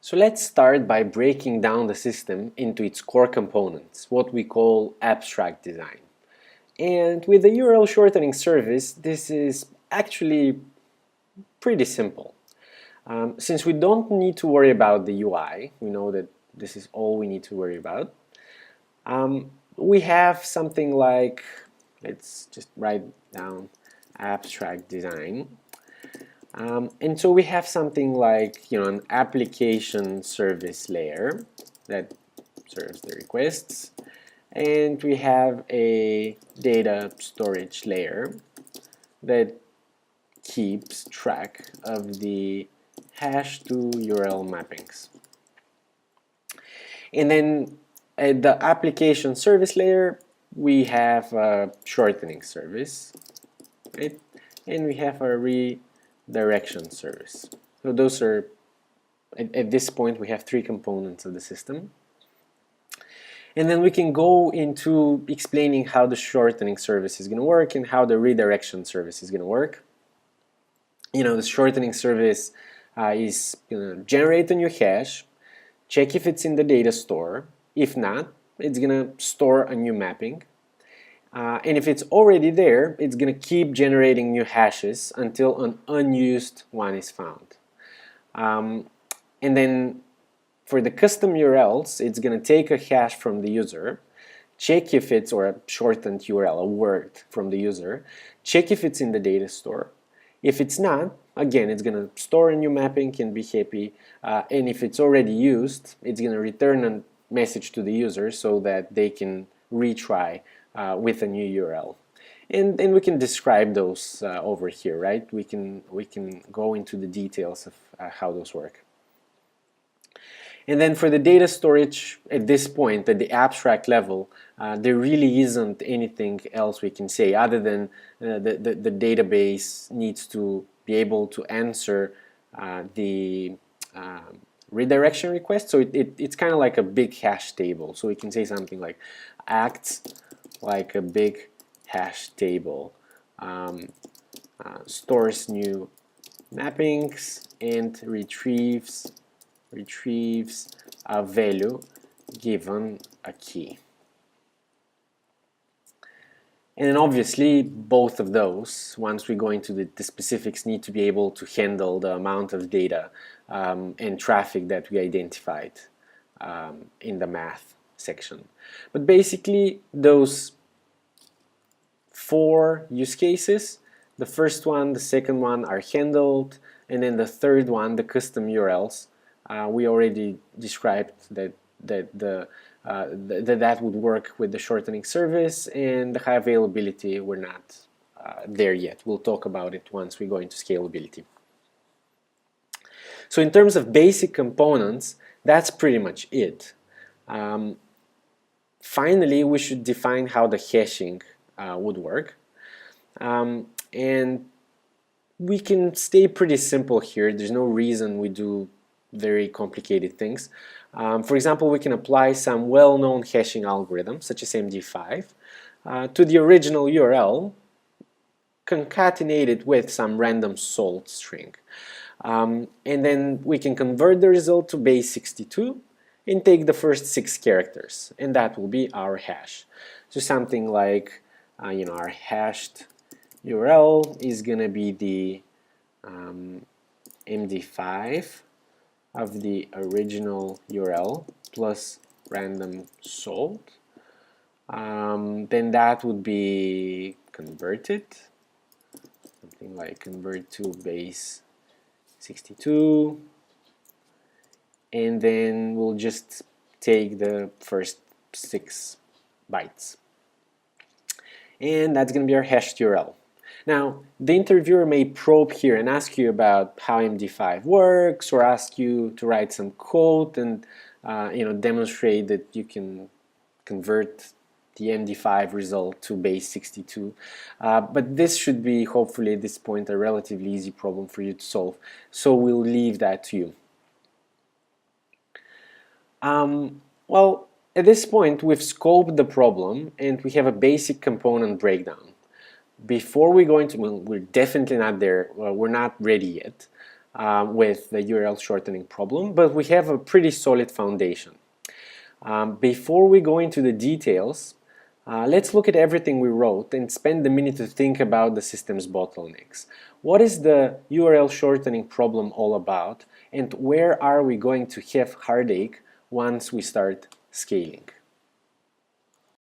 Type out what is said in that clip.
So let's start by breaking down the system into its core components, what we call abstract design. And with the URL shortening service, this is actually pretty simple. Since we don't need to worry about the UI, we know that this is all we need to worry about. We have something like, let's just write down abstract design. And so we have something like, an application service layer that serves the requests, and we have a data storage layer that keeps track of the hash to URL mappings. And then at the application service layer, we have a shortening service, right? And we have a redirection service. So those are, at this point, we have three components of the system. And then we can go into explaining how the shortening service is going to work and how the redirection service is going to work. The shortening service is going to generate a new hash, check if it's in the data store. If not, it's going to store a new mapping. And if it's already there, it's going to keep generating new hashes until an unused one is found. And then for the custom URLs, it's going to take a hash from the user, check if it's, or a shortened URL, a word from the user, check if it's in the data store. If it's not, again, it's going to store a new mapping and be happy. And if it's already used, it's going to return a message to the user so that they can retry with a new URL. And we can describe those over here, right? We can go into the details of how those work. And then for the data storage, at this point, at the abstract level, there really isn't anything else we can say other than the database needs to be able to answer the redirection request. So it's kind of like a big hash table. So we can say something like acts like a big hash table, stores new mappings, and retrieves a value given a key. And then obviously both of those, once we go into the specifics, need to be able to handle the amount of data and traffic that we identified in the math section. But basically those four use cases, the first one, the second one are handled, and then the third one, the custom URLs, we already described that that would work with the shortening service, and the high availability we're not there yet. We'll talk about it once we go into scalability. So in terms of basic components, that's pretty much it. Finally, we should define how the hashing would work. And we can stay pretty simple here. There's no reason we do very complicated things. For example, we can apply some well-known hashing algorithms, such as MD5, to the original URL, concatenate it with some random salt string. And then we can convert the result to base 62 and take the first 6 characters, and that will be our hash. So something like, our hashed URL is going to be the MD5 of the original URL plus random salt. Then that would be converted, something like convert to base 62, and then we'll just take the first 6 bytes. And that's going to be our hashed URL. Now, the interviewer may probe here and ask you about how MD5 works, or ask you to write some code and demonstrate that you can convert the MD5 result to base 62. But this should be, hopefully at this point, a relatively easy problem for you to solve. So we'll leave that to you. Well, at this point, we've scoped the problem and we have a basic component breakdown. Before we go into, well, we're definitely not there, we're not ready yet. with the URL shortening problem, but we have a pretty solid foundation. Before we go into the details, let's look at everything we wrote and spend a minute to think about the system's bottlenecks. What is the URL shortening problem all about, and where are we going to have heartache once we start scaling?